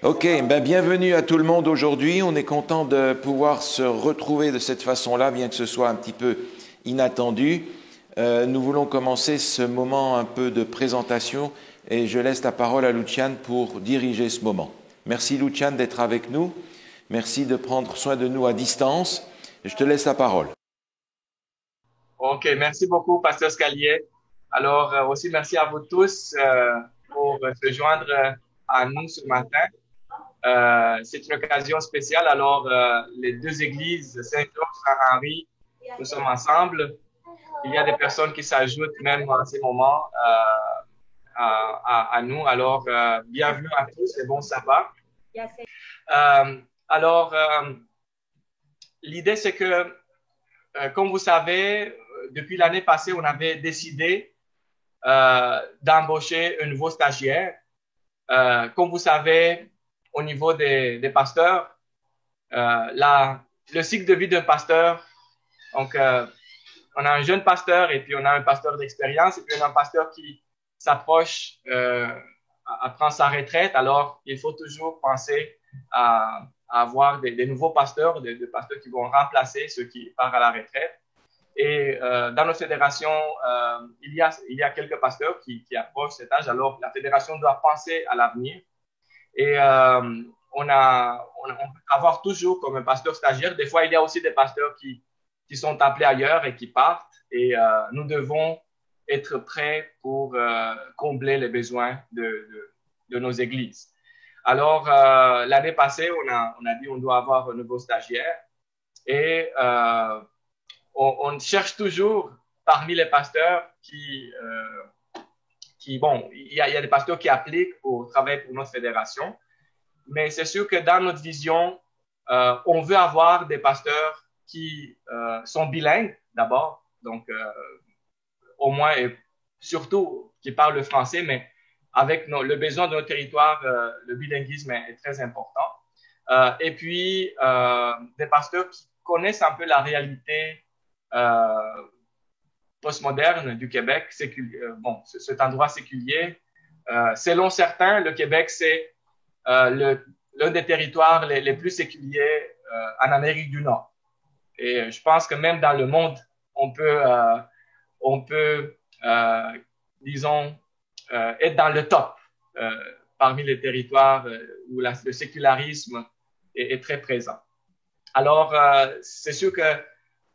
Ok, ben bienvenue à tout le monde aujourd'hui. On est content de pouvoir se retrouver de cette façon-là, bien que ce soit un petit peu inattendu. Nous voulons commencer ce moment un peu de présentation et je laisse la parole à Luciane pour diriger ce moment. Merci Luciane d'être avec nous. Merci de prendre soin de nous à distance. Je te laisse la parole. Ok, merci beaucoup, Pasteur Scalier. Alors, aussi merci à vous tous pour se joindre à nous ce matin. C'est une occasion spéciale. Alors, les deux églises, Saint-Georges et Saint-Henri, nous sommes ensemble. Il y a des personnes qui s'ajoutent même en ces moments à nous. Alors, bienvenue à tous et bon sabbat. Alors, l'idée, c'est que, comme vous savez, depuis l'année passée, on avait décidé d'embaucher un nouveau stagiaire. Comme vous savez, au niveau des pasteurs, le cycle de vie d'un pasteur, donc on a un jeune pasteur et puis on a un pasteur d'expérience et puis on a un pasteur qui s'approche à prendre sa retraite. Alors, il faut toujours penser à avoir des nouveaux pasteurs, des pasteurs qui vont remplacer ceux qui partent à la retraite. Et dans nos fédérations, il y a quelques pasteurs qui approchent cet âge. Alors, la fédération doit penser à l'avenir. Et on peut avoir toujours comme un pasteur stagiaire. Des fois, il y a aussi des pasteurs qui sont appelés ailleurs et qui partent. Et nous devons être prêts pour combler les besoins de nos églises. Alors, l'année passée, on a dit on doit avoir un nouveau stagiaire. Et on cherche toujours parmi les pasteurs bon, il y a des pasteurs qui appliquent pour travailler pour notre fédération, mais c'est sûr que dans notre vision, on veut avoir des pasteurs qui sont bilingues d'abord, donc au moins et surtout qui parlent le français, mais avec le besoin de notre territoire, le bilinguisme est très important. Et puis, des pasteurs qui connaissent un peu la réalité postmoderne du Québec, bon, cet endroit séculier. Selon certains, le Québec, c'est l'un des territoires les plus séculiers en Amérique du Nord. Et je pense que même dans le monde, on peut disons, être dans le top euh, parmi les territoires où le sécularisme est très présent. Alors, c'est sûr que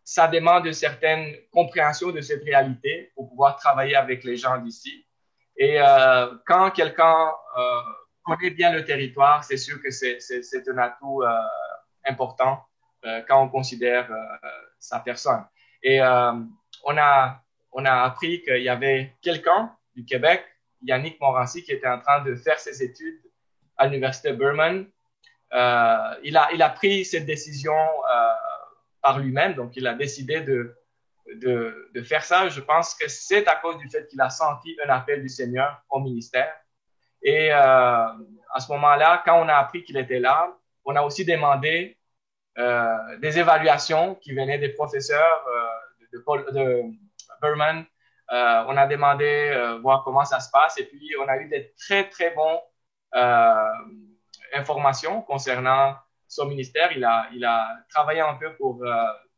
ça demande une certaine compréhension de cette réalité pour pouvoir travailler avec les gens d'ici. Et quand quelqu'un connaît bien le territoire, c'est sûr que c'est un atout important quand on considère sa personne. Et on a, on a appris qu'il y avait quelqu'un du Québec, Yannick Morancy, qui était en train de faire ses études à l'Université Burman. Il a pris cette décision par lui-même, donc il a décidé de faire ça. Je pense que c'est à cause du fait qu'il a senti un appel du Seigneur au ministère. Et à ce moment-là, quand on a appris qu'il était là, on a aussi demandé des évaluations qui venaient des professeurs de Burman. On a demandé voir comment ça se passe et puis on a eu des très, très bons informations concernant son ministère. Il a travaillé un peu pour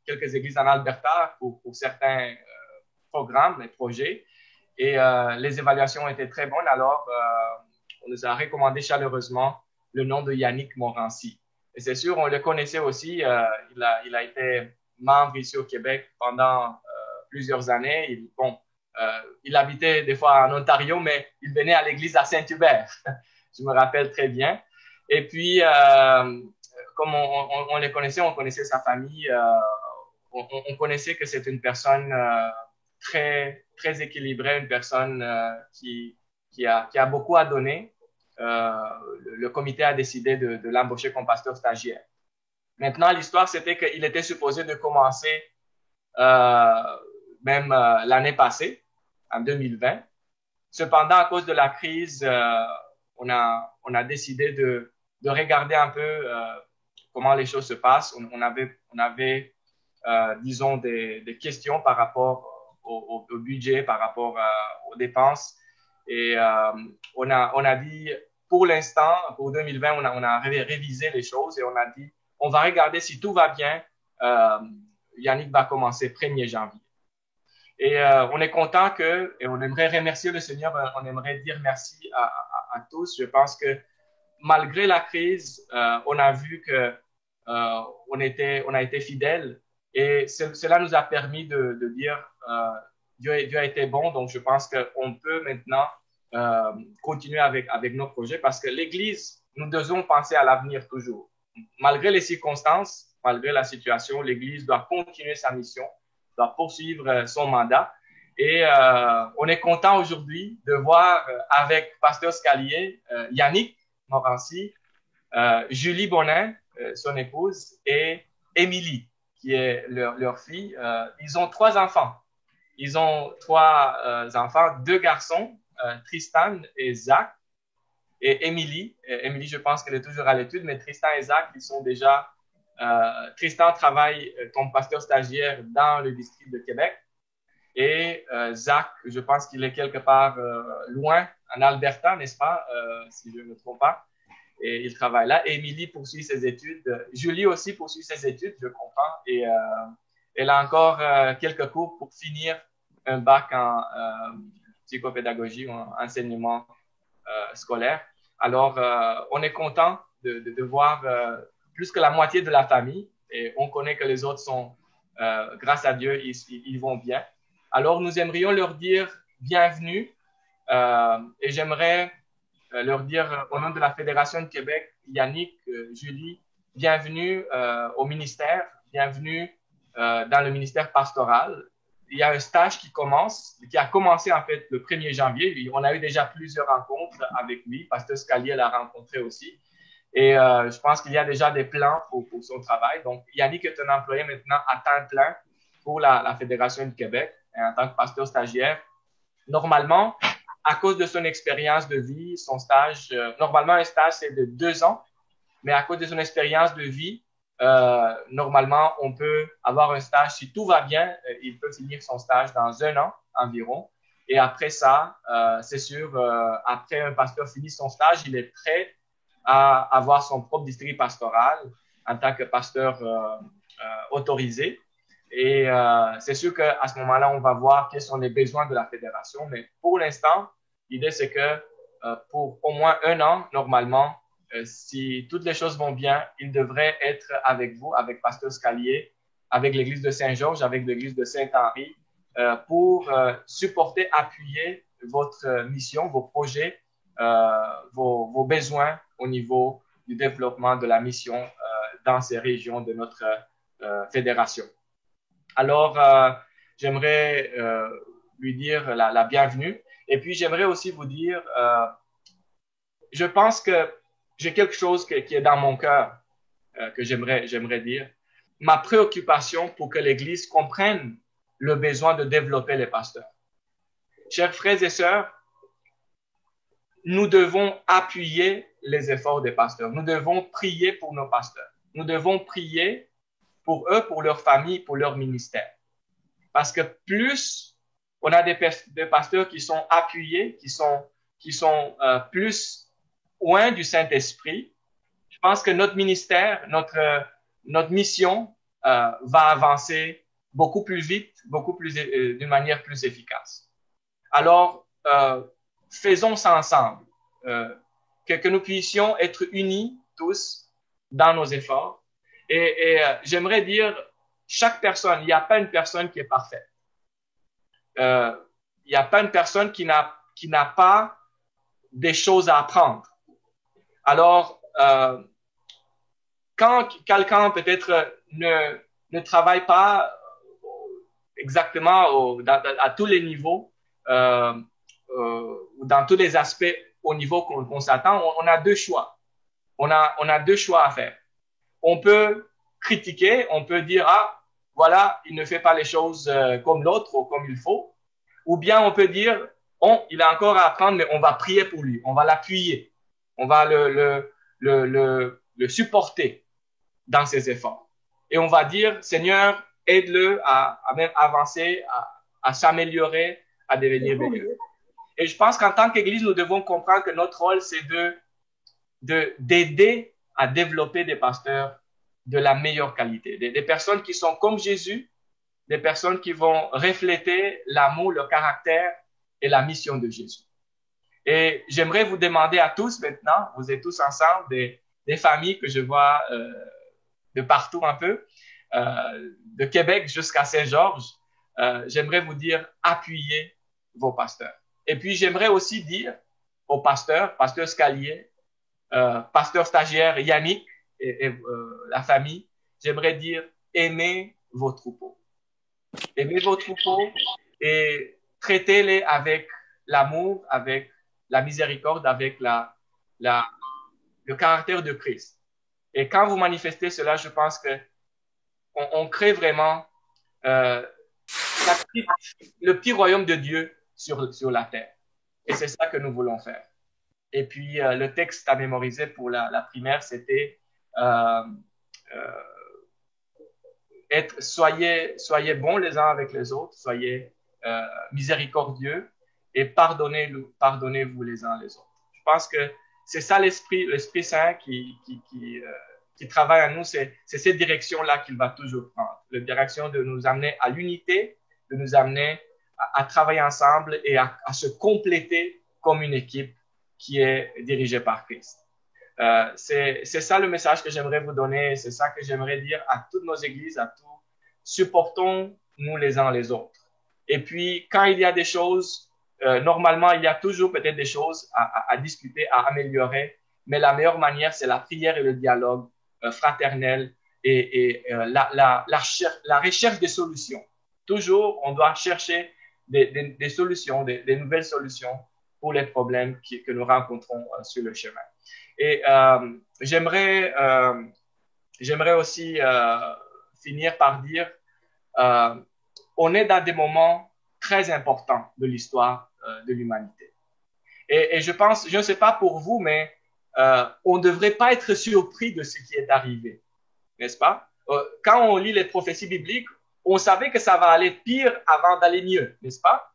quelques églises en Alberta, pour certains programmes et projets. Et les évaluations étaient très bonnes. Alors, on nous a recommandé chaleureusement le nom de Yannick Morancy. Et c'est sûr, on le connaissait aussi. Il a été membre ici au Québec pendant plusieurs années. Il habitait des fois en Ontario, mais il venait à l'église à Saint-Hubert. Je me rappelle très bien. Et puis, comme on les connaissait, on connaissait sa famille. On connaissait que c'est une personne très, très équilibrée, une personne qui a beaucoup à donner. Le comité a décidé de l'embaucher comme pasteur stagiaire. Maintenant, l'histoire, c'était qu'il était supposé de commencer euh, même l'année passée, en 2020. Cependant, à cause de la crise, on a décidé de regarder un peu comment les choses se passent. On avait disons, des questions par rapport au budget, par rapport aux dépenses. Et on a dit, pour l'instant, pour 2020, on a révisé les choses et on a dit, on va regarder si tout va bien. Yannick va commencer 1er janvier. Et on est content et on aimerait remercier le Seigneur, on aimerait dire merci à tous. Je pense que malgré la crise, on a vu que on a été fidèles et cela nous a permis de dire Dieu a été bon. Donc, je pense qu'on peut maintenant continuer avec nos projets parce que l'Église, nous devons penser à l'avenir toujours. Malgré les circonstances, malgré la situation, l'Église doit continuer sa mission, doit poursuivre son mandat. Et on est content aujourd'hui de voir avec Pasteur Scalier, Yannick Morancy, Julie Bonin, son épouse, et Émilie, qui est leur fille. Ils ont 3 enfants. Ils ont 3 enfants, 2 garçons, Tristan et Zach, et Émilie. Émilie, je pense qu'elle est toujours à l'étude, mais Tristan et Zach, ils sont déjà... Tristan travaille comme pasteur stagiaire dans le district de Québec. Et Zach, je pense qu'il est quelque part loin, en Alberta, n'est-ce pas, si je ne me trompe pas. Et il travaille là. Et Émilie poursuit ses études. Julie aussi poursuit ses études, je comprends. Et elle a encore quelques cours pour finir un bac en psychopédagogie ou en enseignement scolaire. Alors, on est content de voir plus que la moitié de la famille. Et on connaît que les autres sont, grâce à Dieu, ils vont bien. Alors, nous aimerions leur dire bienvenue et j'aimerais leur dire au nom de la Fédération de Québec, Yannick, Julie, bienvenue au ministère, bienvenue dans le ministère pastoral. Il y a un stage qui a commencé en fait le 1er janvier. On a eu déjà plusieurs rencontres avec lui. Pasteur Scalier l'a rencontré aussi. Et je pense qu'il y a déjà des plans pour son travail. Donc, Yannick est un employé maintenant à temps plein pour la Fédération du Québec en tant que pasteur stagiaire. Normalement, à cause de son expérience de vie, son stage, normalement un stage c'est de 2 ans, mais à cause de son expérience de vie, normalement on peut avoir un stage, si tout va bien, il peut finir son stage dans 1 an environ. Et après ça, c'est sûr, après un pasteur finit son stage, il est prêt à avoir son propre district pastoral en tant que pasteur autorisé. Et c'est sûr qu'à ce moment-là, on va voir quels sont les besoins de la fédération. Mais pour l'instant, l'idée, c'est que pour au moins 1 an, normalement, si toutes les choses vont bien, il devrait être avec vous, avec Pasteur Scalier, avec l'Église de Saint-Georges, avec l'Église de Saint-Henri, pour supporter, appuyer votre mission, vos projets, vos besoins au niveau du développement de la mission dans ces régions de notre fédération. Alors, j'aimerais lui dire la bienvenue. Et puis, j'aimerais aussi vous dire, je pense que j'ai quelque chose qui est dans mon cœur que j'aimerais dire. Ma préoccupation pour que l'Église comprenne le besoin de développer les pasteurs. Chers frères et sœurs, nous devons appuyer les efforts des pasteurs. Nous devons prier pour nos pasteurs. Nous devons prier pour eux, pour leur famille, pour leur ministère. Parce que plus on a des pasteurs qui sont appuyés, qui sont plus loin du Saint-Esprit, je pense que notre ministère, notre mission va avancer beaucoup plus vite, d'une manière plus efficace. Alors, faisons ça ensemble, que nous puissions être unis tous dans nos efforts. Et j'aimerais dire, chaque personne, il n'y a pas une personne qui est parfaite. Il n'y a pas une personne qui n'a pas des choses à apprendre. Alors, quand quelqu'un peut-être ne travaille pas exactement à tous les niveaux, dans tous les aspects au niveau qu'on s'attend, on a 2 choix. On a 2 choix à faire. On peut critiquer, on peut dire, ah, voilà, il ne fait pas les choses comme l'autre ou comme il faut. Ou bien on peut dire, il a encore à apprendre, mais on va prier pour lui, on va l'appuyer, on va le supporter dans ses efforts. Et on va dire, Seigneur, aide-le à même avancer, à s'améliorer, à devenir meilleur. Et je pense qu'en tant qu'Église, nous devons comprendre que notre rôle, c'est de d'aider à développer des pasteurs de la meilleure qualité, des personnes qui sont comme Jésus, des personnes qui vont refléter l'amour, le caractère et la mission de Jésus. Et j'aimerais vous demander à tous maintenant, vous êtes tous ensemble, des familles que je vois de partout un peu, de Québec jusqu'à Saint-Georges, j'aimerais vous dire, appuyez vos pasteurs. Et puis, j'aimerais aussi dire aux pasteurs, pasteur Scalier, pasteur stagiaire Yannick et la famille, j'aimerais dire, aimez vos troupeaux. Aimez vos troupeaux et traitez-les avec l'amour, avec la miséricorde, avec le caractère de Christ. Et quand vous manifestez cela, je pense que on crée vraiment le petit royaume de Dieu sur la terre. Et c'est ça que nous voulons faire. Et puis, le texte à mémoriser pour la primaire, c'était soyez bons les uns avec les autres, soyez miséricordieux et pardonnez-vous les uns les autres. Je pense que c'est ça l'Esprit Saint qui travaille en nous, c'est cette direction-là qu'il va toujours prendre. La direction de nous amener à l'unité, de nous amener à travailler ensemble et à se compléter comme une équipe qui est dirigée par Christ. C'est ça le message que j'aimerais vous donner, c'est ça que j'aimerais dire à toutes nos églises, à tous. Supportons-nous les uns les autres. Et puis, quand il y a des choses, normalement, il y a toujours peut-être des choses à discuter, à améliorer, mais la meilleure manière, c'est la prière et le dialogue fraternel et la recherche des solutions. Toujours, on doit chercher des solutions, des nouvelles solutions pour les problèmes que nous rencontrons sur le chemin. Et j'aimerais aussi finir par dire, on est dans des moments très importants de l'histoire de l'humanité. Et je pense, je ne sais pas pour vous, mais on ne devrait pas être surpris de ce qui est arrivé, n'est-ce pas? Quand on lit les prophéties bibliques, on savait que ça va aller pire avant d'aller mieux, n'est-ce pas?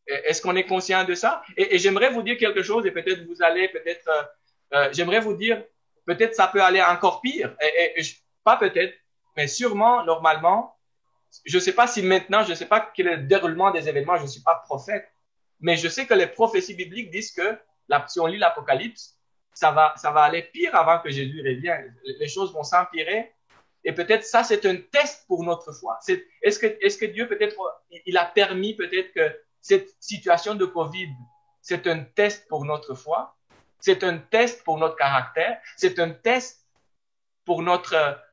Est-ce qu'on est conscient de ça? Et j'aimerais vous dire quelque chose, et peut-être vous allez, j'aimerais vous dire, peut-être ça peut aller encore pire. Pas peut-être, mais sûrement, normalement, je ne sais pas si maintenant, je ne sais pas quel est le déroulement des événements, je ne suis pas prophète, mais je sais que les prophéties bibliques disent que, si on lit l'Apocalypse, ça va aller pire avant que Jésus revienne. Les choses vont s'empirer. Et peut-être ça, c'est un test pour notre foi. Est-ce que Dieu, peut-être, il a permis peut-être que cette situation de COVID, c'est un test pour notre foi? C'est un test pour notre caractère? C'est un test pour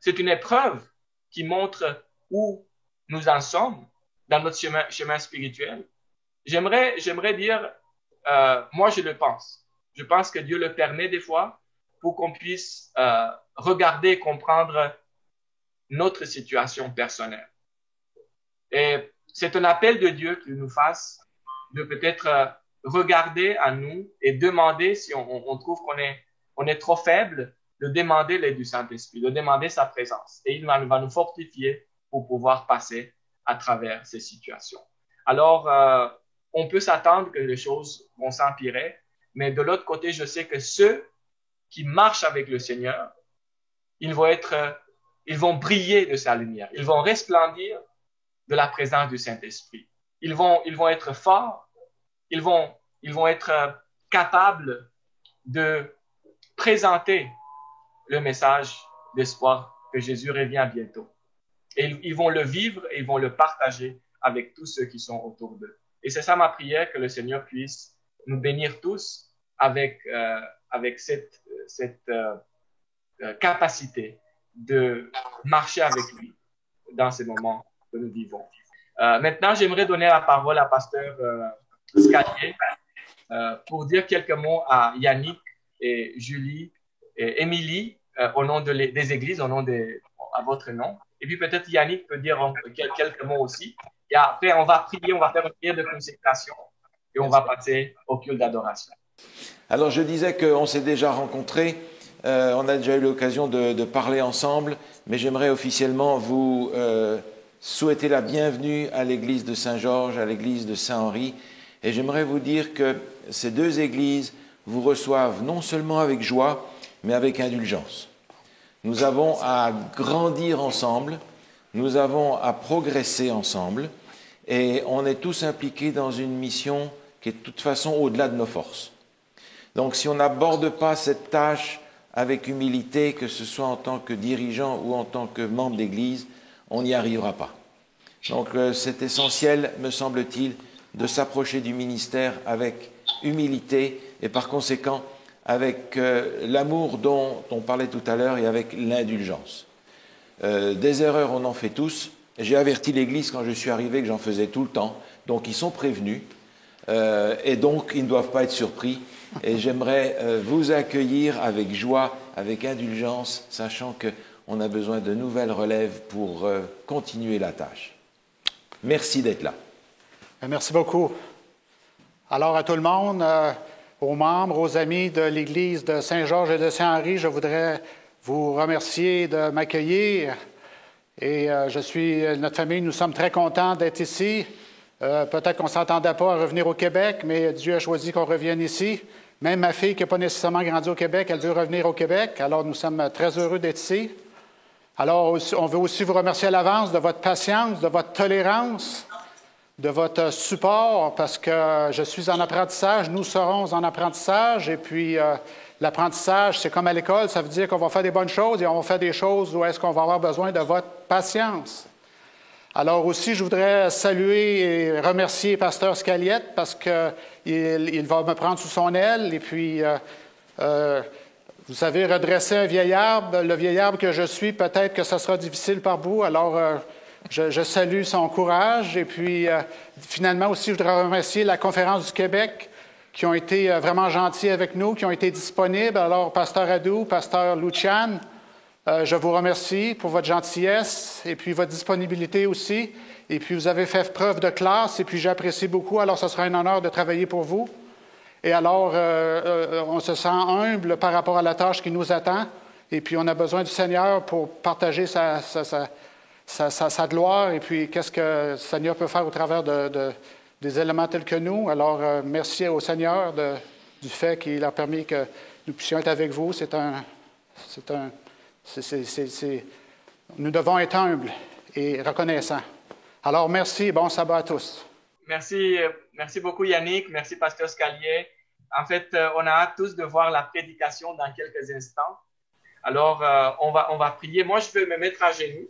c'est une épreuve qui montre où nous en sommes dans notre chemin spirituel? J'aimerais dire, moi je le pense. Je pense que Dieu le permet des fois pour qu'on puisse regarder et comprendre notre situation personnelle. Et c'est un appel de Dieu qu'il nous fasse de peut-être regarder à nous et demander si on trouve qu'on est trop faible, de demander l'aide du Saint-Esprit, de demander sa présence. Et il va nous fortifier pour pouvoir passer à travers ces situations. Alors, on peut s'attendre que les choses vont s'empirer, mais de l'autre côté, je sais que ceux qui marchent avec le Seigneur, ils vont briller de sa lumière, ils vont resplendir de la présence du Saint-Esprit. Ils vont être forts, ils vont être capables de présenter le message d'espoir que Jésus revient bientôt. Et ils vont le vivre et ils vont le partager avec tous ceux qui sont autour d'eux. Et c'est ça ma prière, que le Seigneur puisse nous bénir tous avec cette capacité de marcher avec lui dans ces moments que nous vivons. Maintenant, j'aimerais donner la parole à pasteur Scalier pour dire quelques mots à Yannick et Julie et Émilie au nom des églises, à votre nom. Et puis peut-être Yannick peut dire quelques mots aussi. Et après, on va prier, on va faire une prière de consécration et on va passer au culte d'adoration. Alors, je disais qu'on s'est déjà rencontrés, on a déjà eu l'occasion de parler ensemble, mais j'aimerais officiellement vous souhaiter la bienvenue à l'église de Saint-Georges, à l'église de Saint-Henri. Et j'aimerais vous dire que ces deux églises vous reçoivent non seulement avec joie, mais avec indulgence. Nous avons à grandir ensemble, nous avons à progresser ensemble, et on est tous impliqués dans une mission qui est de toute façon au-delà de nos forces. Donc si on n'aborde pas cette tâche avec humilité, que ce soit en tant que dirigeant ou en tant que membre d'Église, on n'y arrivera pas. Donc c'est essentiel, me semble-t-il, de s'approcher du ministère avec humilité et par conséquent avec l'amour dont on parlait tout à l'heure et avec l'indulgence. Des erreurs, on en fait tous. J'ai averti l'Église quand je suis arrivé que j'en faisais tout le temps, donc ils sont prévenus et donc ils ne doivent pas être surpris. Et j'aimerais vous accueillir avec joie, avec indulgence, sachant qu'on a besoin de nouvelles relèves pour continuer la tâche. Merci d'être là. Merci beaucoup. Alors à tout le monde, aux membres, aux amis de l'Église de Saint-Georges et de Saint-Henri, je voudrais vous remercier de m'accueillir. Et notre famille, nous sommes très contents d'être ici. Peut-être qu'on ne s'entendait pas à revenir au Québec, mais Dieu a choisi qu'on revienne ici. Même ma fille, qui n'a pas nécessairement grandi au Québec, elle veut revenir au Québec. Alors, nous sommes très heureux d'être ici. Alors, on veut aussi vous remercier à l'avance de votre patience, de votre tolérance, de votre support, parce que je suis en apprentissage, nous serons en apprentissage, et puis l'apprentissage, c'est comme à l'école, ça veut dire qu'on va faire des bonnes choses et on va faire des choses où est-ce qu'on va avoir besoin de votre patience. Alors aussi, je voudrais saluer et remercier Pasteur Scaliette parce qu'il va me prendre sous son aile. Et puis, vous savez, redresser un vieil arbre, le vieil arbre que je suis, peut-être que ce sera difficile par bout. Alors, je salue son courage. Et puis, finalement aussi, je voudrais remercier la Conférence du Québec qui ont été vraiment gentils avec nous, qui ont été disponibles. Alors, Pasteur Adou, Pasteur Lucian, je vous remercie pour votre gentillesse et puis votre disponibilité aussi. Et puis, vous avez fait preuve de classe et puis j'apprécie beaucoup. Alors, ce sera un honneur de travailler pour vous. Et alors, on se sent humble par rapport à la tâche qui nous attend. Et puis, on a besoin du Seigneur pour partager sa gloire et puis qu'est-ce que le Seigneur peut faire au travers des éléments tels que nous. Alors, merci au Seigneur du fait qu'il a permis que nous puissions être avec vous. Nous devons être humbles et reconnaissants. Alors, merci et bon sabbat à tous. Merci beaucoup Yannick, merci Pasteur Scalier. En fait, on a hâte tous de voir la prédication dans quelques instants. Alors, on va prier. Moi, je vais me mettre à genoux.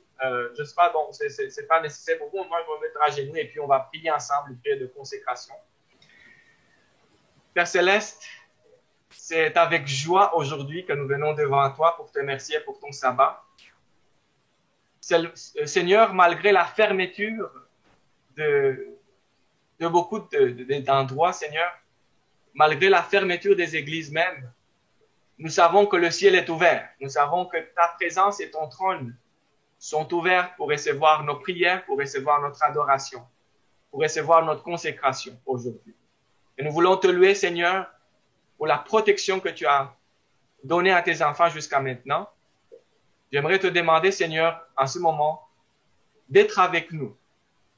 Je sais pas, bon, c'est pas nécessaire pour vous. Moi, je vais me mettre à genoux et puis on va prier ensemble une prière de consécration. Père Céleste, c'est avec joie aujourd'hui que nous venons devant toi pour te remercier pour ton sabbat. Seigneur, malgré la fermeture de beaucoup d'endroits, Seigneur, malgré la fermeture des églises même, nous savons que le ciel est ouvert. Nous savons que ta présence et ton trône sont ouverts pour recevoir nos prières, pour recevoir notre adoration, pour recevoir notre consécration aujourd'hui. Et nous voulons te louer, Seigneur, pour la protection que tu as donnée à tes enfants jusqu'à maintenant. J'aimerais te demander, Seigneur, en ce moment, d'être avec nous.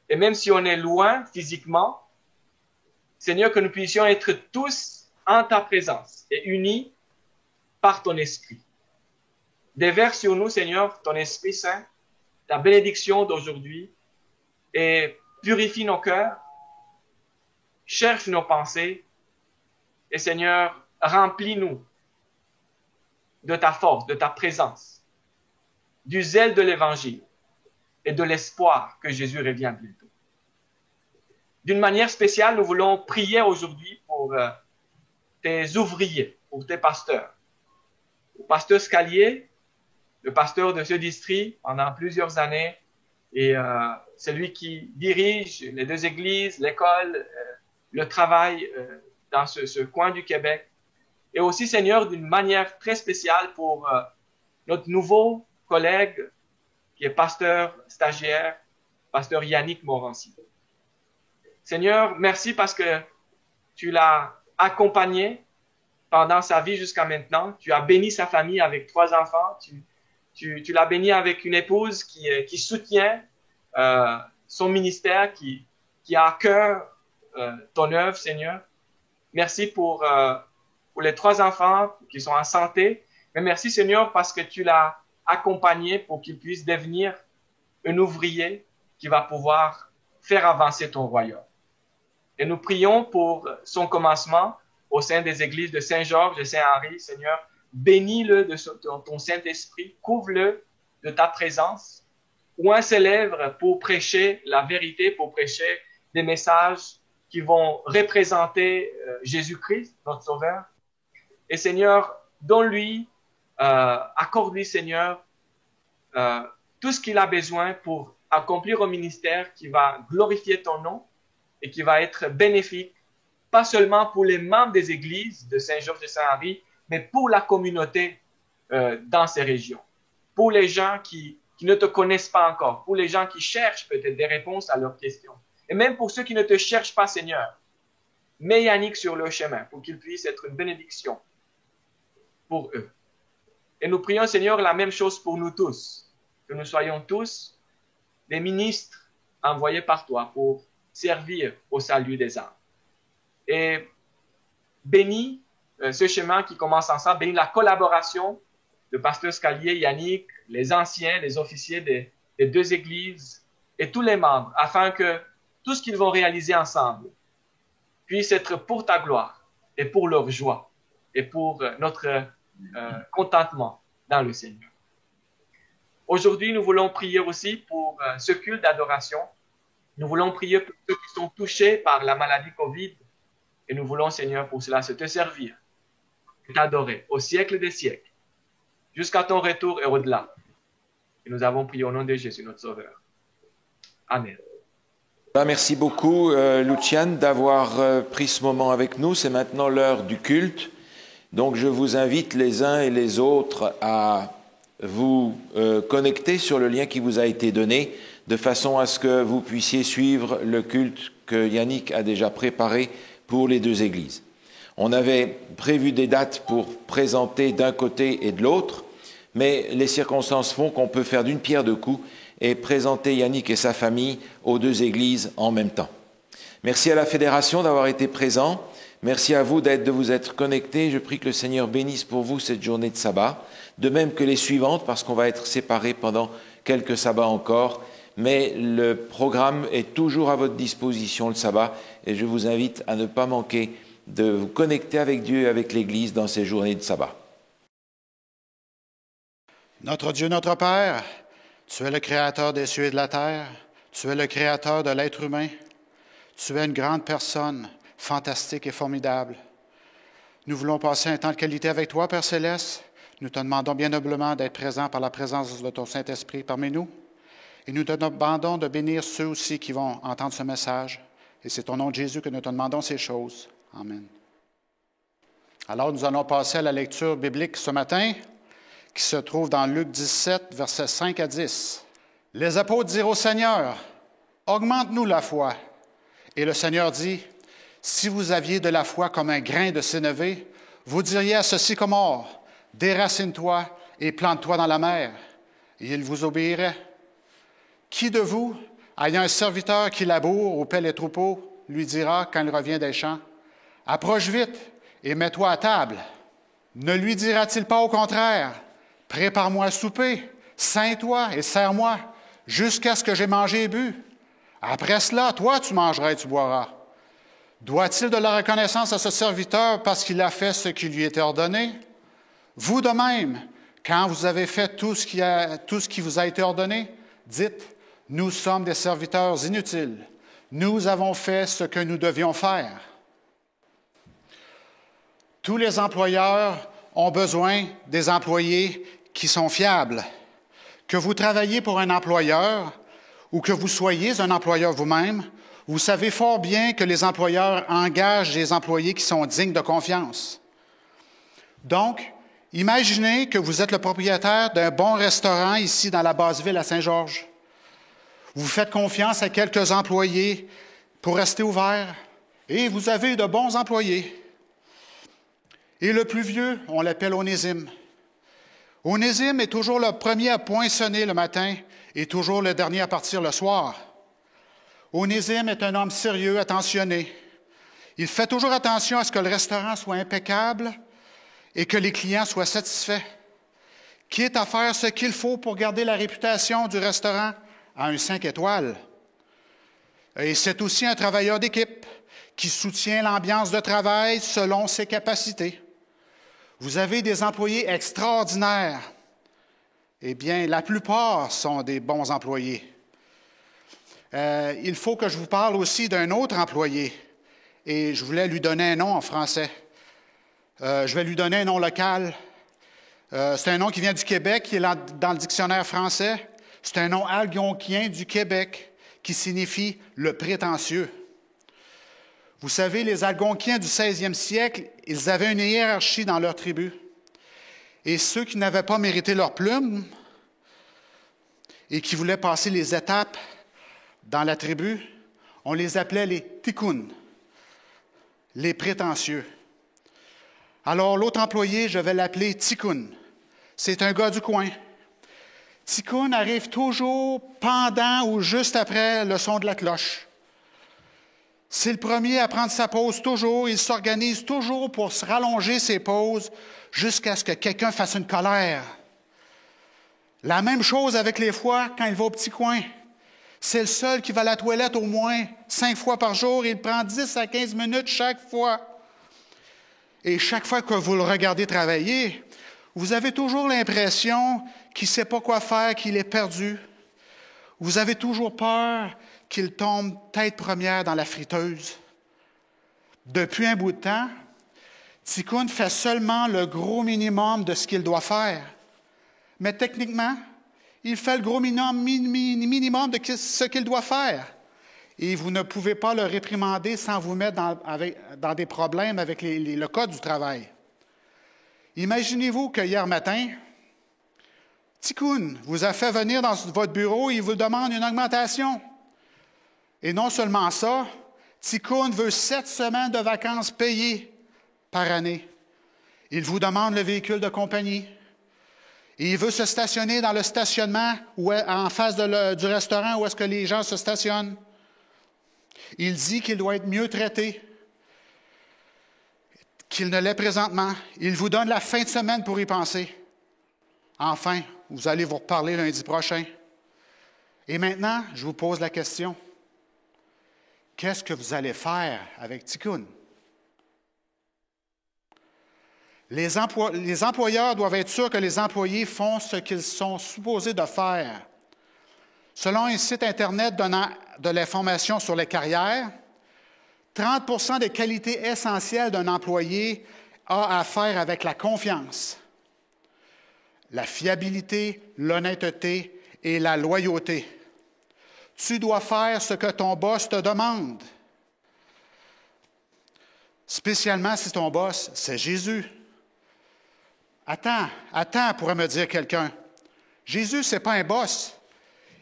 Et même si on est loin physiquement, Seigneur, que nous puissions être tous en ta présence et unis par ton esprit. Déverse sur nous, Seigneur, ton Esprit Saint, ta bénédiction d'aujourd'hui et purifie nos cœurs, cherche nos pensées et, Seigneur, remplis-nous de ta force, de ta présence, du zèle de l'Évangile et de l'espoir que Jésus revient bientôt. D'une manière spéciale, nous voulons prier aujourd'hui pour tes ouvriers, pour tes pasteurs. Le pasteur Scalier, le pasteur de ce district pendant plusieurs années, et celui qui dirige les deux églises, l'école, le travail dans ce coin du Québec. Et aussi, Seigneur, d'une manière très spéciale pour notre nouveau collègue qui est pasteur stagiaire, pasteur Yannick Morancy. Seigneur, merci parce que tu l'as accompagné pendant sa vie jusqu'à maintenant. Tu as béni sa famille avec 3 enfants. Tu l'as béni avec une épouse qui soutient son ministère, qui a à cœur ton œuvre, Seigneur. Merci pour pour les 3 enfants qui sont en santé. Mais merci Seigneur parce que tu l'as accompagné pour qu'il puisse devenir un ouvrier qui va pouvoir faire avancer ton royaume. Et nous prions pour son commencement au sein des églises de Saint-Georges et Saint-Henri. Seigneur, bénis-le de ton Saint-Esprit, couvre-le de ta présence. Oint ses lèvres pour prêcher la vérité, pour prêcher des messages qui vont représenter Jésus-Christ, notre Sauveur. Et Seigneur, donne-lui, accorde-lui, Seigneur, tout ce qu'il a besoin pour accomplir un ministère qui va glorifier ton nom et qui va être bénéfique, pas seulement pour les membres des églises de Saint-Georges et Saint-Henri, mais pour la communauté dans ces régions, pour les gens qui ne te connaissent pas encore, pour les gens qui cherchent peut-être des réponses à leurs questions, et même pour ceux qui ne te cherchent pas, Seigneur. Mets Yannick sur le chemin pour qu'il puisse être une bénédiction pour eux. Et nous prions, Seigneur, la même chose pour nous tous, que nous soyons tous des ministres envoyés par toi pour servir au salut des âmes. Et bénis ce chemin qui commence ensemble, bénis la collaboration de Pasteur Scalier, Yannick, les anciens, les officiers des 2 églises et tous les membres, afin que tout ce qu'ils vont réaliser ensemble puisse être pour ta gloire et pour leur joie et pour notre contentement dans le Seigneur. Aujourd'hui, nous voulons prier aussi pour ce culte d'adoration. Nous voulons prier pour ceux qui sont touchés par la maladie COVID. Et nous voulons, Seigneur, pour cela, se te servir, t'adorer au siècle des siècles, jusqu'à ton retour et au-delà. Et nous avons prié au nom de Jésus, notre Sauveur. Amen. Merci beaucoup, Luciane, d'avoir pris ce moment avec nous. C'est maintenant l'heure du culte. Donc, je vous invite les uns et les autres à vous connecter sur le lien qui vous a été donné, de façon à ce que vous puissiez suivre le culte que Yannick a déjà préparé pour les 2 églises. On avait prévu des dates pour présenter d'un côté et de l'autre, mais les circonstances font qu'on peut faire d'une pierre 2 coups et présenter Yannick et sa famille aux 2 églises en même temps. Merci à la Fédération d'avoir été présent. Merci à vous de vous être connectés. Je prie que le Seigneur bénisse pour vous cette journée de sabbat, de même que les suivantes, parce qu'on va être séparés pendant quelques sabbats encore. Mais le programme est toujours à votre disposition le sabbat et je vous invite à ne pas manquer de vous connecter avec Dieu et avec l'Église dans ces journées de sabbat. Notre Dieu, notre Père, tu es le Créateur des cieux et de la terre, tu es le Créateur de l'être humain, tu es une grande personne, fantastique et formidable. Nous voulons passer un temps de qualité avec toi, Père Céleste. Nous te demandons bien humblement d'être présent par la présence de ton Saint-Esprit parmi nous. Et nous te demandons de bénir ceux aussi qui vont entendre ce message. Et c'est au nom de Jésus que nous te demandons ces choses. Amen. Alors, nous allons passer à la lecture biblique ce matin, qui se trouve dans Luc 17, versets 5 à 10. Les apôtres dirent au Seigneur, « Augmente-nous la foi. » Et le Seigneur dit, « Si vous aviez de la foi comme un grain de sénévé, vous diriez à ce sycomore, « Déracine-toi et plante-toi dans la mer. » Et il vous obéirait. Qui de vous, ayant un serviteur qui laboure ou paie les troupeaux, lui dira, quand il revient des champs, « Approche vite et mets-toi à table. » Ne lui dira-t-il pas au contraire, « Prépare-moi à souper, ceins-toi et sers-moi, jusqu'à ce que j'aie mangé et bu. Après cela, toi, tu mangeras et tu boiras. » Doit-il de la reconnaissance à ce serviteur parce qu'il a fait ce qui lui était ordonné? Vous de même, quand vous avez fait tout ce qui vous a été ordonné, dites, « Nous sommes des serviteurs inutiles. Nous avons fait ce que nous devions faire. » Tous les employeurs ont besoin des employés qui sont fiables. Que vous travailliez pour un employeur ou que vous soyez un employeur vous-même, vous savez fort bien que les employeurs engagent des employés qui sont dignes de confiance. Donc, imaginez que vous êtes le propriétaire d'un bon restaurant ici dans la Basse-Ville à Saint-Georges. Vous faites confiance à quelques employés pour rester ouvert et vous avez de bons employés. Et le plus vieux, on l'appelle Onésime. Onésime est toujours le premier à poinçonner le matin et toujours le dernier à partir le soir. Onésime est un homme sérieux, attentionné. Il fait toujours attention à ce que le restaurant soit impeccable et que les clients soient satisfaits. Quitte à faire ce qu'il faut pour garder la réputation du restaurant à un 5 étoiles. Et c'est aussi un travailleur d'équipe qui soutient l'ambiance de travail selon ses capacités. Vous avez des employés extraordinaires. Eh bien, la plupart sont des bons employés. Il faut que je vous parle aussi d'un autre employé. Et je voulais lui donner un nom en français. Je vais lui donner un nom local. C'est un nom qui vient du Québec, qui est dans le dictionnaire français. C'est un nom algonquien du Québec, qui signifie « le prétentieux ». Vous savez, les Algonquiens du 16e siècle, ils avaient une hiérarchie dans leur tribu. Et ceux qui n'avaient pas mérité leur plume et qui voulaient passer les étapes dans la tribu, on les appelait les tikkuns, les prétentieux. Alors, l'autre employé, je vais l'appeler Tikkun. C'est un gars du coin. Tikkun arrive toujours pendant ou juste après le son de la cloche. C'est le premier à prendre sa pause toujours. Il s'organise toujours pour se rallonger ses pauses jusqu'à ce que quelqu'un fasse une colère. La même chose avec les fois quand il va au petit coin. C'est le seul qui va à la toilette au moins 5 fois par jour. Il prend 10 à 15 minutes chaque fois. Et chaque fois que vous le regardez travailler, vous avez toujours l'impression qu'il ne sait pas quoi faire, qu'il est perdu. Vous avez toujours peur qu'il tombe tête première dans la friteuse. Depuis un bout de temps, Tikkun fait seulement le gros minimum de ce qu'il doit faire. Mais techniquement, il fait le gros minimum de ce qu'il doit faire. Et vous ne pouvez pas le réprimander sans vous mettre dans des problèmes avec le code du travail. Imaginez-vous que hier matin, Tikkun vous a fait venir dans votre bureau et il vous demande une augmentation. Et non seulement ça, Tikkun veut 7 semaines de vacances payées par année. Il vous demande le véhicule de compagnie. Et il veut se stationner dans le stationnement en face du restaurant où est-ce que les gens se stationnent. Il dit qu'il doit être mieux traité qu'il ne l'est présentement. Il vous donne la fin de semaine pour y penser. Enfin, vous allez vous reparler lundi prochain. Et maintenant, je vous pose la question. Qu'est-ce que vous allez faire avec Tikkun? Les employeurs doivent être sûrs que les employés font ce qu'ils sont supposés de faire. Selon un site Internet donnant de l'information sur les carrières, 30 des qualités essentielles d'un employé a à faire avec la confiance, la fiabilité, l'honnêteté et la loyauté. Tu dois faire ce que ton boss te demande. Spécialement si ton boss, c'est Jésus. Attends, pourrait me dire quelqu'un. Jésus, ce n'est pas un boss.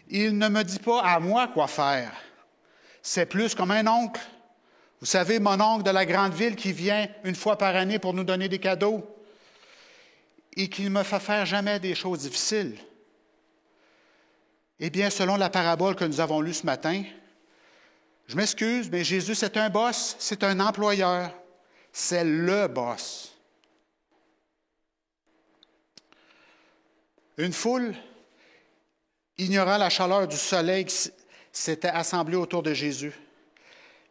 Il ne me dit pas à moi quoi faire. C'est plus comme un oncle. Vous savez, mon oncle de la grande ville qui vient une fois par année pour nous donner des cadeaux et qui ne me fait faire jamais des choses difficiles. Eh bien, selon la parabole que nous avons lue ce matin, je m'excuse, mais Jésus, c'est un boss, c'est un employeur, c'est le boss. Une foule, ignorant la chaleur du soleil, s'était assemblée autour de Jésus.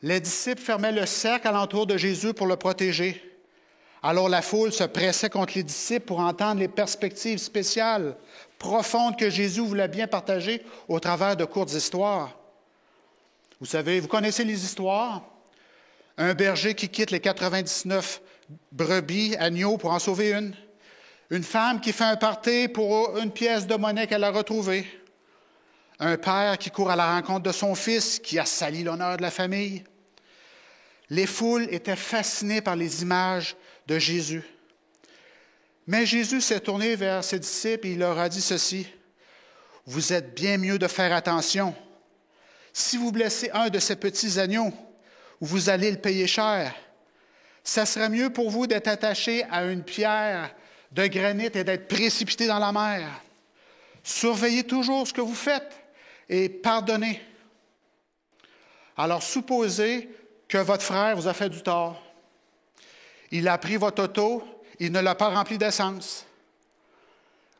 Les disciples fermaient le cercle alentour de Jésus pour le protéger. Alors la foule se pressait contre les disciples pour entendre les perspectives spéciales, profondes que Jésus voulait bien partager au travers de courtes histoires. Vous savez, vous connaissez les histoires? Un berger qui quitte les 99 brebis, agneaux pour en sauver une. Une femme qui fait un party pour une pièce de monnaie qu'elle a retrouvée. Un père qui court à la rencontre de son fils qui a sali l'honneur de la famille. Les foules étaient fascinées par les images de Jésus. Mais Jésus s'est tourné vers ses disciples et il leur a dit ceci. « Vous êtes bien mieux de faire attention. Si vous blessez un de ces petits agneaux, vous allez le payer cher. Ça serait mieux pour vous d'être attaché à une pierre de granit et d'être précipité dans la mer. Surveillez toujours ce que vous faites et pardonnez. » Alors, supposez que votre frère vous a fait du tort. Il a pris votre auto, il ne l'a pas rempli d'essence.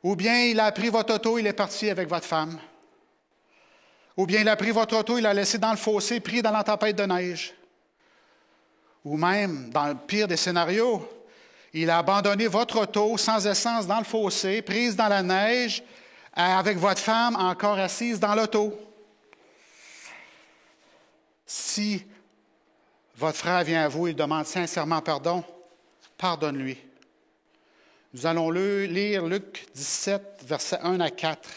Ou bien il a pris votre auto, il est parti avec votre femme. Ou bien il a pris votre auto, il l'a laissé dans le fossé, pris dans la tempête de neige. Ou même, dans le pire des scénarios, il a abandonné votre auto sans essence dans le fossé, prise dans la neige, avec votre femme encore assise dans l'auto. Si votre frère vient à vous et demande sincèrement pardon, pardonne-lui. Nous allons lire Luc 17, versets 1 à 4.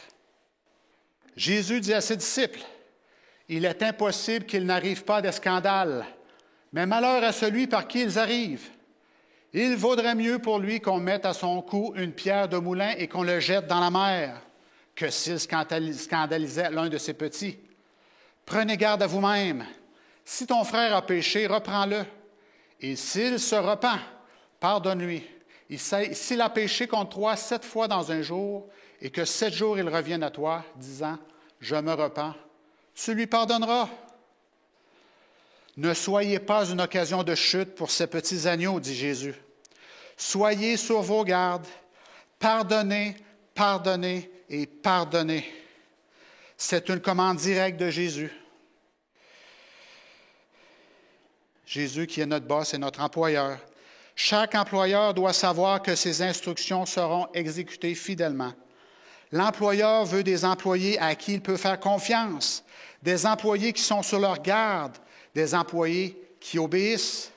Jésus dit à ses disciples, « Il est impossible qu'il n'arrive pas de scandale, mais malheur à celui par qui ils arrivent. Il vaudrait mieux pour lui qu'on mette à son cou une pierre de moulin et qu'on le jette dans la mer, que s'il scandalisait l'un de ses petits. Prenez garde à vous-même. Si ton frère a péché, reprends-le. Et s'il se repent, pardonne-lui. Et s'il a péché contre toi 7 fois dans un jour, et que 7 jours il revienne à toi, disant, « Je me repens », tu lui pardonneras. Ne soyez pas une occasion de chute pour ces petits agneaux, dit Jésus. Soyez sur vos gardes. Pardonnez, pardonnez et pardonnez. C'est une commande directe de Jésus. Jésus qui est notre boss et notre employeur. Chaque employeur doit savoir que ses instructions seront exécutées fidèlement. L'employeur veut des employés à qui il peut faire confiance, des employés qui sont sur leur garde, des employés qui obéissent.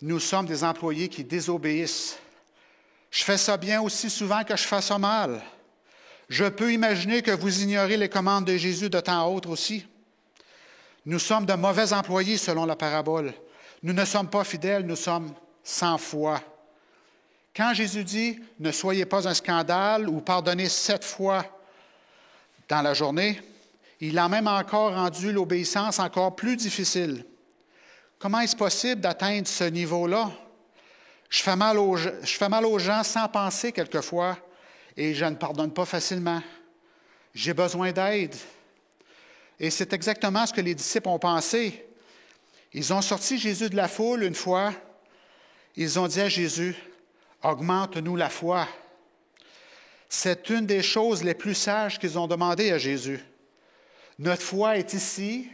Nous sommes des employés qui désobéissent. Je fais ça bien aussi souvent que je fais ça mal. Je peux imaginer que vous ignorez les commandes de Jésus de temps à autre aussi. Nous sommes de mauvais employés selon la parabole. Nous ne sommes pas fidèles, nous sommes sans foi. Quand Jésus dit « Ne soyez pas un scandale » ou « Pardonnez 7 fois dans la journée », il a même encore rendu l'obéissance encore plus difficile. Comment est-ce possible d'atteindre ce niveau-là? Je fais mal aux gens sans penser quelquefois et je ne pardonne pas facilement. J'ai besoin d'aide. Et c'est exactement ce que les disciples ont pensé. Ils ont sorti Jésus de la foule une fois. Ils ont dit à Jésus, « Augmente-nous la foi. » C'est une des choses les plus sages qu'ils ont demandé à Jésus. Notre foi est ici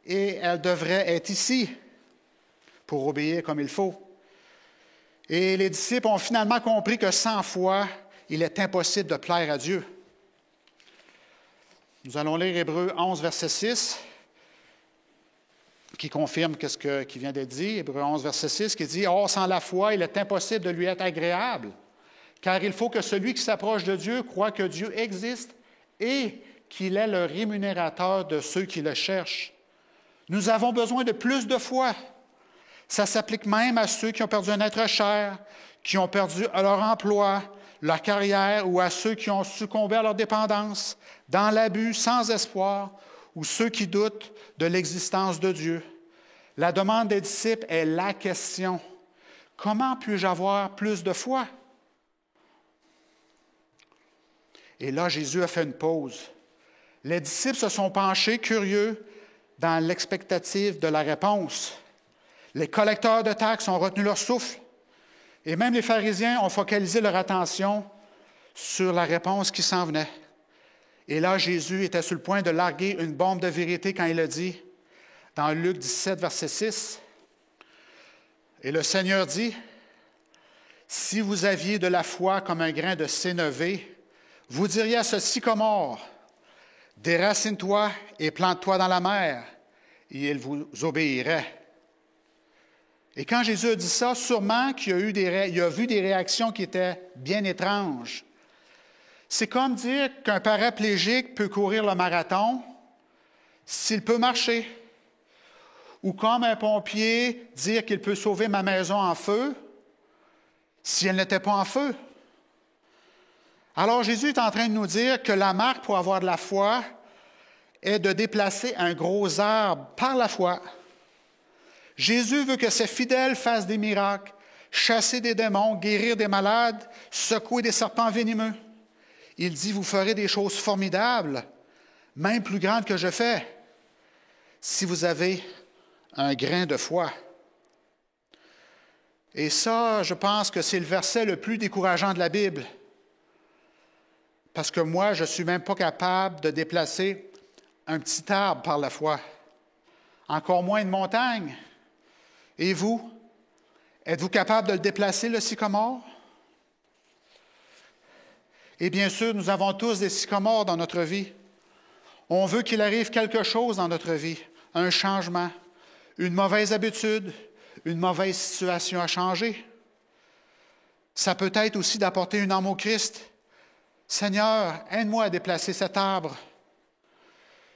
et elle devrait être ici pour obéir comme il faut. Et les disciples ont finalement compris que sans foi, il est impossible de plaire à Dieu. Nous allons lire Hébreux 11, verset 6, qui confirme ce qui vient d'être dit. Hébreux 11, verset 6, qui dit « Or, sans la foi, il est impossible de lui être agréable, car il faut que celui qui s'approche de Dieu croit que Dieu existe et qu'il est le rémunérateur de ceux qui le cherchent. » Nous avons besoin de plus de foi. Ça s'applique même à ceux qui ont perdu un être cher, qui ont perdu leur emploi, leur carrière, ou à ceux qui ont succombé à leur dépendance, dans l'abus, sans espoir, ou ceux qui doutent de l'existence de Dieu. La demande des disciples est la question. Comment puis-je avoir plus de foi? Et là, Jésus a fait une pause. Les disciples se sont penchés, curieux, dans l'expectative de la réponse. Les collecteurs de taxes ont retenu leur souffle. Et même les pharisiens ont focalisé leur attention sur la réponse qui s'en venait. Et là, Jésus était sur le point de larguer une bombe de vérité quand il a dit, dans Luc 17, verset 6, « Et le Seigneur dit, « Si vous aviez de la foi comme un grain de sénévé, vous diriez à ce sycomore, « Déracine-toi et plante-toi dans la mer, et il vous obéirait. » Et quand Jésus a dit ça, sûrement qu'il a vu des réactions qui étaient bien étranges. C'est comme dire qu'un paraplégique peut courir le marathon s'il peut marcher. Ou comme un pompier dire qu'il peut sauver ma maison en feu si elle n'était pas en feu. Alors Jésus est en train de nous dire que la marque pour avoir de la foi est de déplacer un gros arbre par la foi. Jésus veut que ses fidèles fassent des miracles, chasser des démons, guérir des malades, secouer des serpents venimeux. Il dit, vous ferez des choses formidables, même plus grandes que je fais, si vous avez un grain de foi. Et ça, je pense que c'est le verset le plus décourageant de la Bible. Parce que moi, je ne suis même pas capable de déplacer un petit arbre par la foi. Encore moins une montagne. Et vous? Êtes-vous capable de le déplacer, le sycomore? Et bien sûr, nous avons tous des sycomores dans notre vie. On veut qu'il arrive quelque chose dans notre vie, un changement, une mauvaise habitude, une mauvaise situation à changer. Ça peut être aussi d'apporter une âme au Christ. Seigneur, aide-moi à déplacer cet arbre.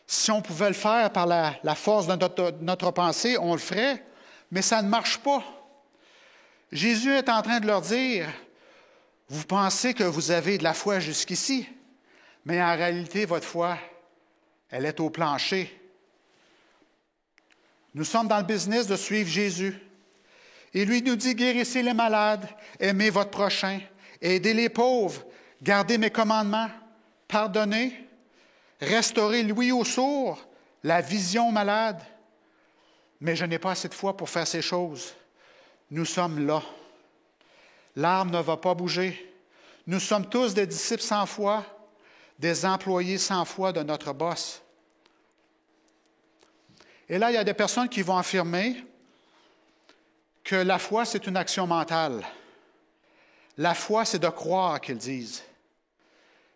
Si on pouvait le faire par la force de notre pensée, on le ferait, mais ça ne marche pas. Jésus est en train de leur dire, vous pensez que vous avez de la foi jusqu'ici, mais en réalité, votre foi, elle est au plancher. Nous sommes dans le business de suivre Jésus. Et lui nous dit, guérissez les malades, aimez votre prochain, aidez les pauvres, gardez mes commandements, pardonnez, restaurez l'ouïe aux sourds, la vision aux malades. Mais je n'ai pas assez de foi pour faire ces choses. Nous sommes là. L'arbre ne va pas bouger. Nous sommes tous des disciples sans foi, des employés sans foi de notre boss. Et là, il y a des personnes qui vont affirmer que la foi, c'est une action mentale. La foi, c'est de croire, qu'ils disent.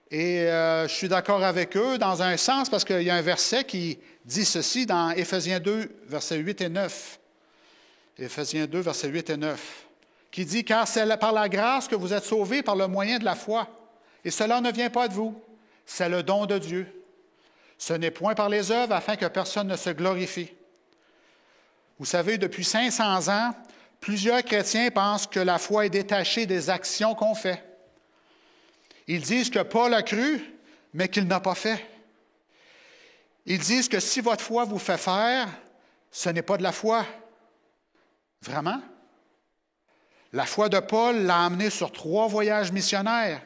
Et je suis d'accord avec eux dans un sens parce qu'il y a un verset qui dit ceci dans Éphésiens 2, versets 8 et 9. Éphésiens 2, versets 8 et 9, qui dit « Car c'est par la grâce que vous êtes sauvés par le moyen de la foi. Et cela ne vient pas de vous, c'est le don de Dieu. Ce n'est point par les œuvres afin que personne ne se glorifie. » Vous savez, depuis 500 ans, plusieurs chrétiens pensent que la foi est détachée des actions qu'on fait. Ils disent que Paul a cru, mais qu'il n'a pas fait. Ils disent que si votre foi vous fait faire, ce n'est pas de la foi. Vraiment? La foi de Paul l'a amené sur 3 voyages missionnaires.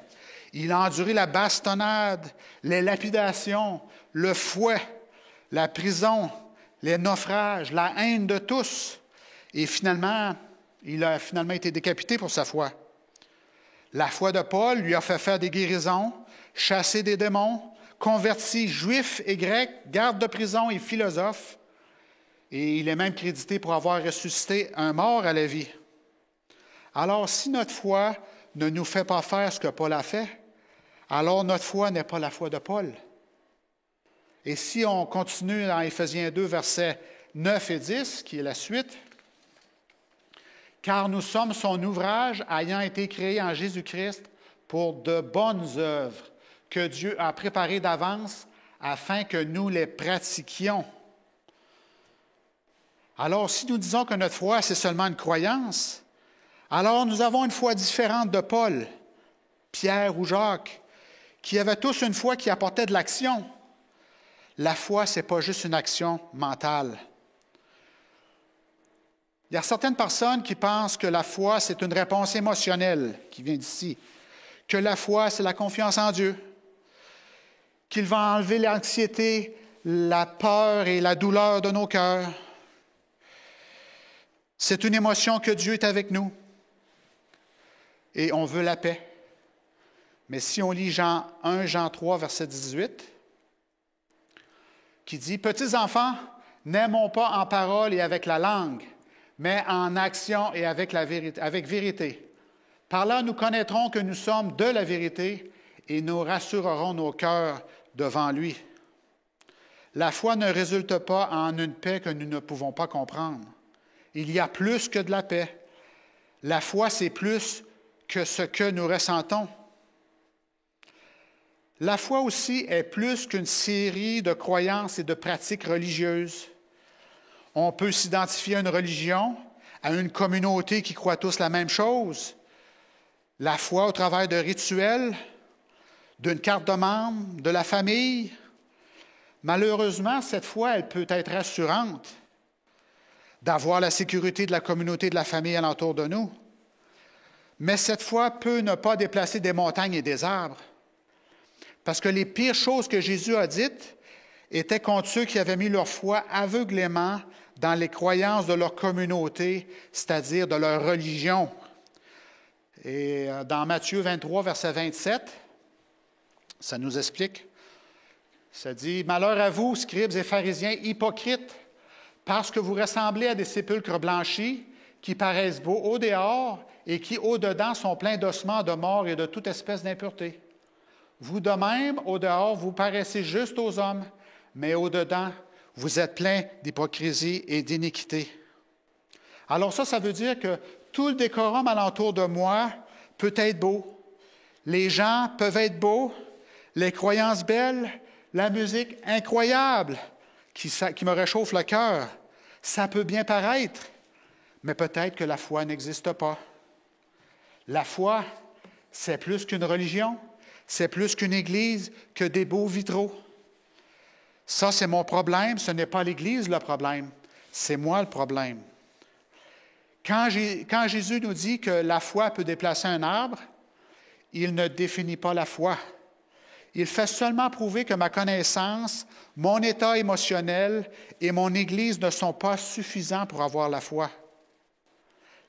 Il a enduré la bastonnade, les lapidations, le fouet, la prison, les naufrages, la haine de tous. Et finalement, il a été décapité pour sa foi. La foi de Paul lui a fait faire des guérisons, chasser des démons, converti juifs et grecs, garde de prison et philosophe. Et il est même crédité pour avoir ressuscité un mort à la vie. Alors, si notre foi ne nous fait pas faire ce que Paul a fait, alors notre foi n'est pas la foi de Paul. Et si on continue dans Éphésiens 2, versets 9 et 10, qui est la suite, « Car nous sommes son ouvrage, ayant été créé en Jésus-Christ pour de bonnes œuvres que Dieu a préparées d'avance afin que nous les pratiquions. » Alors, si nous disons que notre foi, c'est seulement une croyance, alors nous avons une foi différente de Paul, Pierre ou Jacques, qui avaient tous une foi qui apportait de l'action. La foi, ce n'est pas juste une action mentale. Il y a certaines personnes qui pensent que la foi, c'est une réponse émotionnelle qui vient d'ici, que la foi, c'est la confiance en Dieu, qu'il va enlever l'anxiété, la peur et la douleur de nos cœurs. C'est une émotion que Dieu est avec nous et on veut la paix. Mais si on lit 1 Jean 3, verset 18, qui dit « Petits enfants, n'aimons pas en parole et avec la langue, mais en action et avec vérité. Par là, nous connaîtrons que nous sommes de la vérité et nous rassurerons nos cœurs devant lui. La foi ne résulte pas en une paix que nous ne pouvons pas comprendre. Il y a plus que de la paix. La foi, c'est plus que ce que nous ressentons. La foi aussi est plus qu'une série de croyances et de pratiques religieuses. On peut s'identifier à une religion, à une communauté qui croit tous la même chose. La foi au travers de rituels, d'une carte de membre, de la famille. Malheureusement, cette foi, elle peut être rassurante d'avoir la sécurité de la communauté, de la famille alentour de nous. Mais cette foi peut ne pas déplacer des montagnes et des arbres. Parce que les pires choses que Jésus a dites étaient contre ceux qui avaient mis leur foi aveuglément dans les croyances de leur communauté, c'est-à-dire de leur religion. Et dans Matthieu 23, verset 27, ça nous explique, ça dit « Malheur à vous, scribes et pharisiens hypocrites, parce que vous ressemblez à des sépulcres blanchis qui paraissent beaux au dehors et qui au-dedans sont pleins d'ossements de mort et de toute espèce d'impureté. Vous de même, au dehors, vous paraissez juste aux hommes, mais au-dedans, vous êtes pleins d'hypocrisie et d'iniquité. » Alors ça veut dire que tout le décorum alentour de moi peut être beau. Les gens peuvent être beaux, les croyances belles, la musique incroyable qui me réchauffe le cœur. Ça peut bien paraître, mais peut-être que la foi n'existe pas. La foi, c'est plus qu'une religion, c'est plus qu'une église, que des beaux vitraux. Ça, c'est mon problème, ce n'est pas l'Église le problème, c'est moi le problème. Quand Jésus nous dit que la foi peut déplacer un arbre, il ne définit pas la foi. Il fait seulement prouver que ma connaissance, mon état émotionnel et mon Église ne sont pas suffisants pour avoir la foi.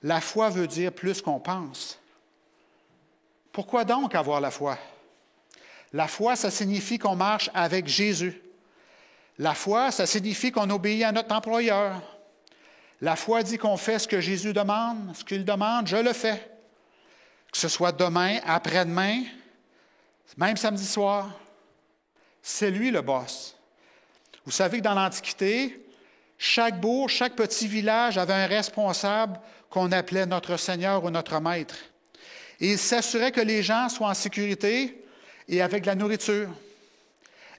La foi veut dire plus qu'on pense. Pourquoi donc avoir la foi? La foi, ça signifie qu'on marche avec Jésus. La foi, ça signifie qu'on obéit à notre employeur. La foi dit qu'on fait ce que Jésus demande, ce qu'il demande, je le fais. Que ce soit demain, après-demain, même samedi soir, c'est lui le boss. Vous savez que dans l'Antiquité, chaque bourg, chaque petit village avait un responsable qu'on appelait notre Seigneur ou notre Maître. Et il s'assurait que les gens soient en sécurité et avec de la nourriture.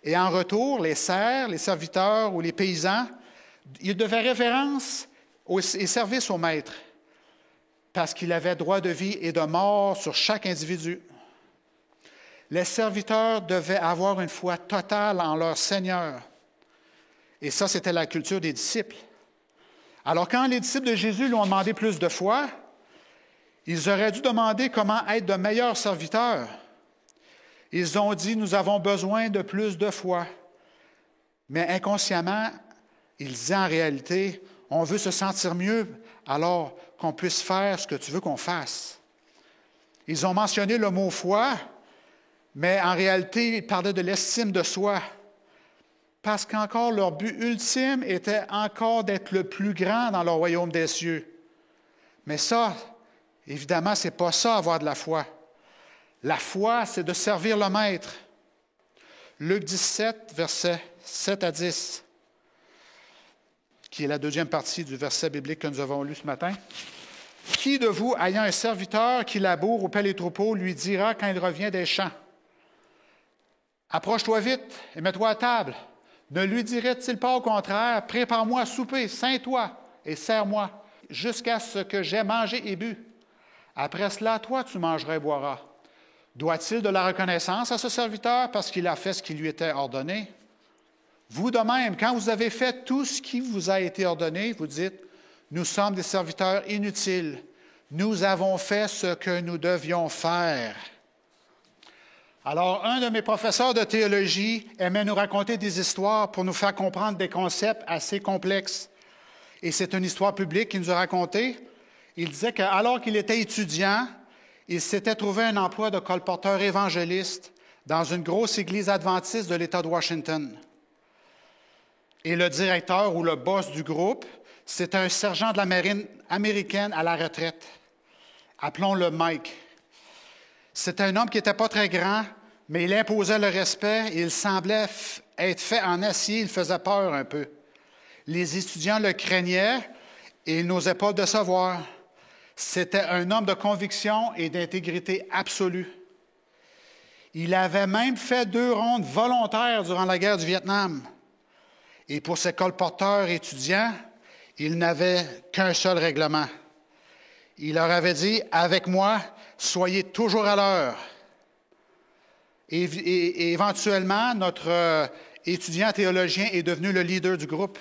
Et en retour, les serfs, les serviteurs ou les paysans, ils devaient révérence et service au Maître, parce qu'il avait droit de vie et de mort sur chaque individu. Les serviteurs devaient avoir une foi totale en leur Seigneur. Et ça, c'était la culture des disciples. Alors, quand les disciples de Jésus lui ont demandé plus de foi, ils auraient dû demander comment être de meilleurs serviteurs. Ils ont dit, nous avons besoin de plus de foi. Mais inconsciemment, ils disaient en réalité, on veut se sentir mieux alors qu'on puisse faire ce que tu veux qu'on fasse. Ils ont mentionné le mot foi, mais en réalité, ils parlaient de l'estime de soi. Parce qu'encore leur but ultime était encore d'être le plus grand dans le royaume des cieux. Mais ça, évidemment, ce n'est pas ça, avoir de la foi. La foi, c'est de servir le Maître. Luc 17, versets 7 à 10, qui est la deuxième partie du verset biblique que nous avons lu ce matin. « Qui de vous, ayant un serviteur qui laboure ou paie les troupeaux, lui dira quand il revient des champs, « Approche-toi vite et mets-toi à table. Ne lui dirait-il pas au contraire, « Prépare-moi à souper, ceins-toi et sers-moi, jusqu'à ce que j'aie mangé et bu. Après cela, toi, tu mangeras et boiras. » Doit-il de la reconnaissance à ce serviteur parce qu'il a fait ce qui lui était ordonné? Vous de même, quand vous avez fait tout ce qui vous a été ordonné, vous dites, « Nous sommes des serviteurs inutiles. Nous avons fait ce que nous devions faire. » Alors, un de mes professeurs de théologie aimait nous raconter des histoires pour nous faire comprendre des concepts assez complexes. Et c'est une histoire publique qu'il nous a racontée. Il disait qu'alors qu'il était étudiant, il s'était trouvé un emploi de colporteur évangéliste dans une grosse église adventiste de l'État de Washington. Et le directeur ou le boss du groupe, c'était un sergent de la marine américaine à la retraite. Appelons-le Mike. C'était un homme qui n'était pas très grand, mais il imposait le respect et il semblait être fait en acier. Il faisait peur un peu. Les étudiants le craignaient et ils n'osaient pas le décevoir. C'était un homme de conviction et d'intégrité absolue. Il avait même fait 2 rondes volontaires durant la guerre du Vietnam. Et pour ses colporteurs étudiants, il n'avait qu'un seul règlement. Il leur avait dit, « Avec moi, soyez toujours à l'heure. » Et éventuellement, notre étudiant théologien est devenu le leader du groupe.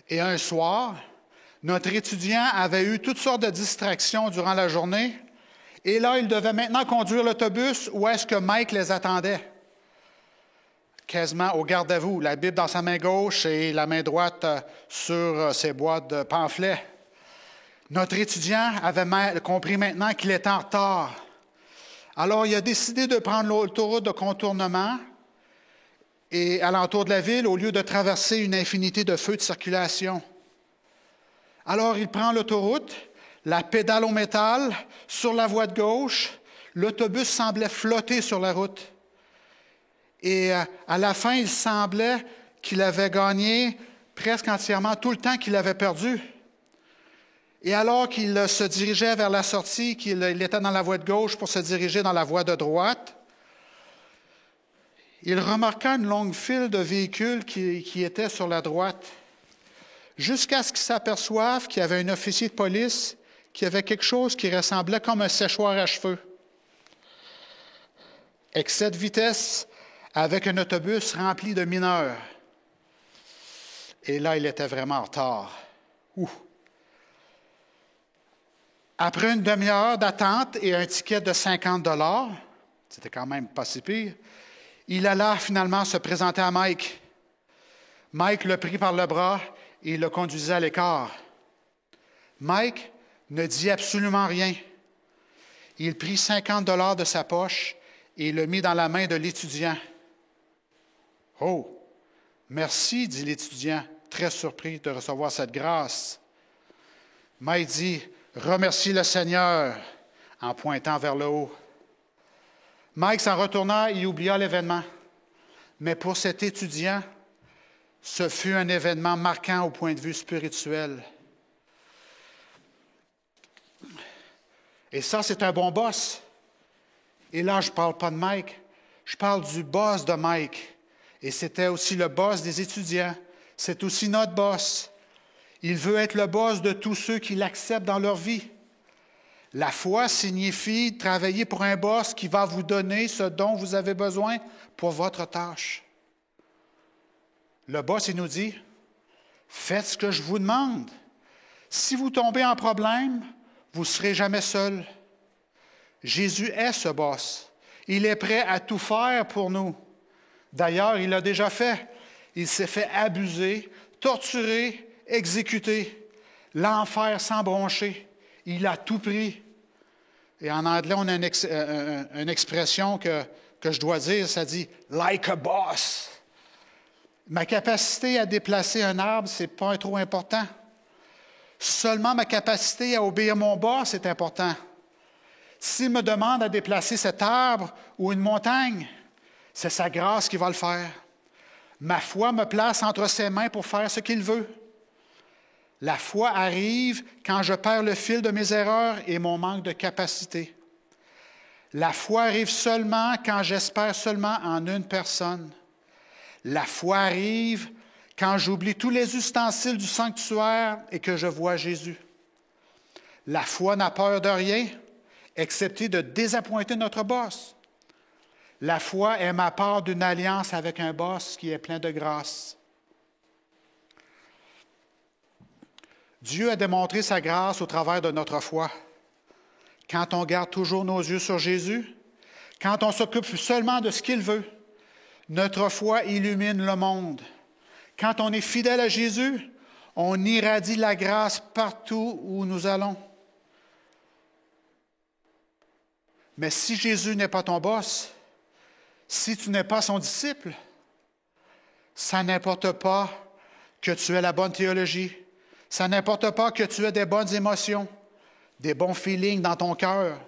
Et un soir, notre étudiant avait eu toutes sortes de distractions durant la journée. Et là, il devait maintenant conduire l'autobus où est-ce que Mike les attendait. quasiment au garde à vous, la Bible dans sa main gauche et la main droite sur ses boîtes de pamphlets. Notre étudiant avait compris maintenant qu'il était en retard. Alors, il a décidé de prendre l'autoroute de contournement et alentour de la ville au lieu de traverser une infinité de feux de circulation. Alors, il prend l'autoroute, la pédale au métal, sur la voie de gauche. L'autobus semblait flotter sur la route. Et à la fin, il semblait qu'il avait gagné presque entièrement tout le temps qu'il avait perdu. Et alors qu'il se dirigeait vers la sortie, qu'il était dans la voie de gauche pour se diriger dans la voie de droite, il remarqua une longue file de véhicules qui étaient sur la droite, jusqu'à ce qu'il s'aperçoive qu'il y avait un officier de police qui avait quelque chose qui ressemblait comme un séchoir à cheveux. Excès de vitesse avec un autobus rempli de mineurs. Et là, il était vraiment en retard. Après une demi-heure d'attente et un ticket de 50 $, c'était quand même pas si pire, il alla finalement se présenter à Mike. Mike le prit par le bras et le conduisit à l'écart. Mike ne dit absolument rien. Il prit 50 $ de sa poche et le mit dans la main de l'étudiant. « Oh, merci, dit l'étudiant, très surpris de recevoir cette grâce. » Mike dit, « Remercie le Seigneur » en pointant vers le haut. Mike s'en retourna et oublia l'événement. Mais pour cet étudiant, ce fut un événement marquant au point de vue spirituel. Et ça, c'est un bon boss. Et là, je ne parle pas de Mike, je parle du boss de Mike. Et c'était aussi le boss des étudiants. C'est aussi notre boss. Il veut être le boss de tous ceux qui l'acceptent dans leur vie. La foi signifie travailler pour un boss qui va vous donner ce dont vous avez besoin pour votre tâche. Le boss, il nous dit, faites ce que je vous demande. Si vous tombez en problème, vous ne serez jamais seul. Jésus est ce boss. Il est prêt à tout faire pour nous. D'ailleurs, il l'a déjà fait. Il s'est fait abuser, torturer, exécuter, l'enfer sans broncher. Il a tout pris. Et en anglais, on a une expression que je dois dire, ça dit « like a boss ». Ma capacité à déplacer un arbre, ce n'est pas trop important. Seulement ma capacité à obéir mon boss est important. S'il me demande à déplacer cet arbre ou une montagne, c'est sa grâce qui va le faire. Ma foi me place entre ses mains pour faire ce qu'il veut. La foi arrive quand je perds le fil de mes erreurs et mon manque de capacité. La foi arrive seulement quand j'espère seulement en une personne. La foi arrive quand j'oublie tous les ustensiles du sanctuaire et que je vois Jésus. La foi n'a peur de rien, excepté de désappointer notre boss. La foi est ma part d'une alliance avec un boss qui est plein de grâce. Dieu a démontré sa grâce au travers de notre foi. Quand on garde toujours nos yeux sur Jésus, quand on s'occupe seulement de ce qu'il veut, notre foi illumine le monde. Quand on est fidèle à Jésus, on irradie la grâce partout où nous allons. Mais si Jésus n'est pas ton boss, si tu n'es pas son disciple, ça n'importe pas que tu aies la bonne théologie, ça n'importe pas que tu aies des bonnes émotions, des bons feelings dans ton cœur.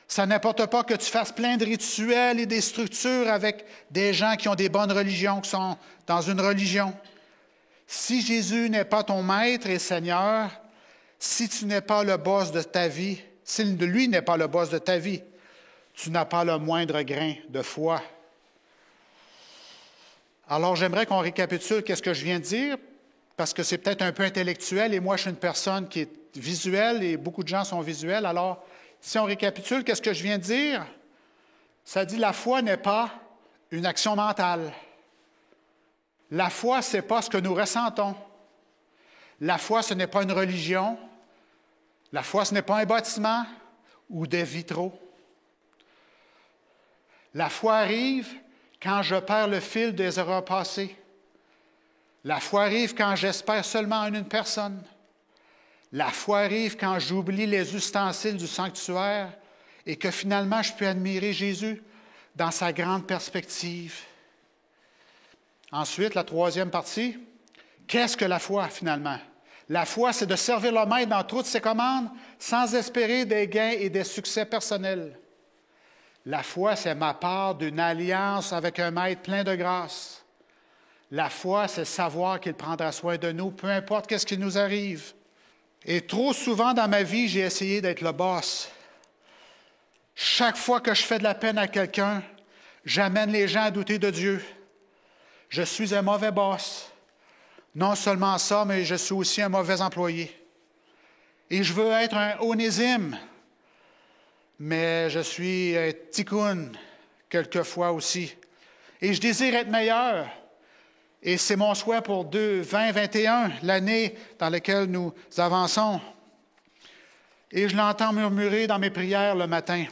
Ça n'importe pas que tu fasses plein de rituels et des structures avec des gens qui ont des bonnes religions, qui sont dans une religion. Si Jésus n'est pas ton maître et Seigneur, si tu n'es pas le boss de ta vie, si lui n'est pas le boss de ta vie, tu n'as pas le moindre grain de foi. Alors, j'aimerais qu'on récapitule qu'est-ce que je viens de dire, parce que c'est peut-être un peu intellectuel, et moi, je suis une personne qui est visuelle, et beaucoup de gens sont visuels. Alors, si on récapitule, qu'est-ce que je viens de dire? Ça dit, la foi n'est pas une action mentale. La foi, ce n'est pas ce que nous ressentons. La foi, ce n'est pas une religion. La foi, ce n'est pas un bâtiment ou des vitraux. La foi arrive quand je perds le fil des erreurs passées. La foi arrive quand j'espère seulement en une personne. La foi arrive quand j'oublie les ustensiles du sanctuaire et que finalement je peux admirer Jésus dans sa grande perspective. Ensuite, la troisième partie, qu'est-ce que la foi finalement? La foi, c'est de servir le Maître dans toutes ses commandes sans espérer des gains et des succès personnels. La foi, c'est ma part d'une alliance avec un Maître plein de grâce. La foi, c'est savoir qu'il prendra soin de nous, peu importe qu'est-ce qui nous arrive. Et trop souvent dans ma vie, j'ai essayé d'être le boss. Chaque fois que je fais de la peine à quelqu'un, j'amène les gens à douter de Dieu. Je suis un mauvais boss. Non seulement ça, mais je suis aussi un mauvais employé. Et je veux être un onésime, mais je suis un ticoun quelquefois aussi. Et je désire être meilleur. Et c'est mon souhait pour 2021, l'année dans laquelle nous avançons. Et je l'entends murmurer dans mes prières le matin,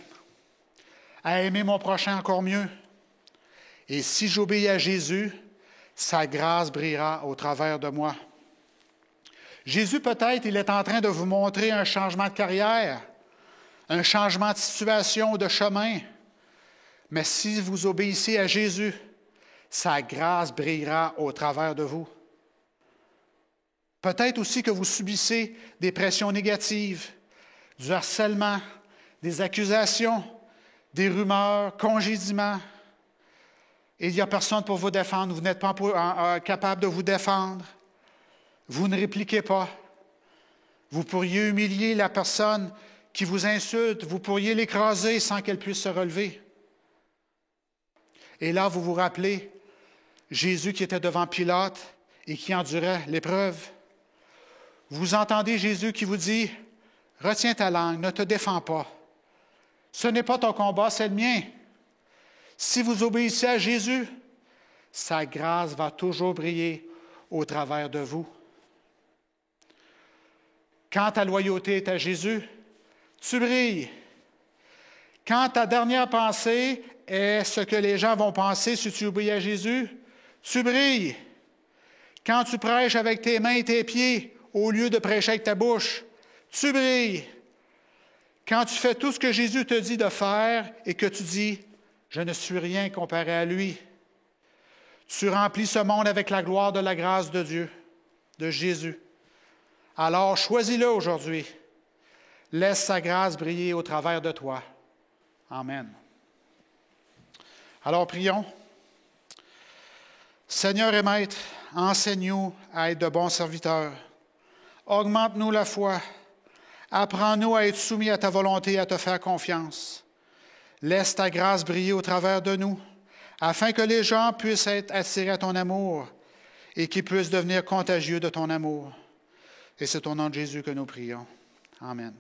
à aimer mon prochain encore mieux. Et si j'obéis à Jésus, sa grâce brillera au travers de moi. Jésus, peut-être, il est en train de vous montrer un changement de carrière, un changement de situation ou de chemin. Mais si vous obéissez à Jésus, sa grâce brillera au travers de vous. Peut-être aussi que vous subissez des pressions négatives, du harcèlement, des accusations, des rumeurs, congédiements. Et il n'y a personne pour vous défendre. Vous n'êtes pas capable de vous défendre. Vous ne répliquez pas. Vous pourriez humilier la personne qui vous insulte. Vous pourriez l'écraser sans qu'elle puisse se relever. Et là, vous vous rappelez Jésus qui était devant Pilate et qui endurait l'épreuve. Vous entendez Jésus qui vous dit « Retiens ta langue, ne te défends pas. Ce n'est pas ton combat, c'est le mien. » Si vous obéissez à Jésus, sa grâce va toujours briller au travers de vous. Quand ta loyauté est à Jésus, tu brilles. Quand ta dernière pensée est ce que les gens vont penser si tu obéis à Jésus, tu brilles. Quand tu prêches avec tes mains et tes pieds au lieu de prêcher avec ta bouche, tu brilles. Quand tu fais tout ce que Jésus te dit de faire et que tu dis « Je ne suis rien comparé à lui », tu remplis ce monde avec la gloire de la grâce de Dieu, de Jésus. Alors choisis-le aujourd'hui. Laisse sa grâce briller au travers de toi. Amen. Alors prions. Seigneur et Maître, enseigne-nous à être de bons serviteurs. Augmente-nous la foi. Apprends-nous à être soumis à ta volonté et à te faire confiance. Laisse ta grâce briller au travers de nous, afin que les gens puissent être attirés à ton amour et qu'ils puissent devenir contagieux de ton amour. Et c'est au nom de Jésus que nous prions. Amen.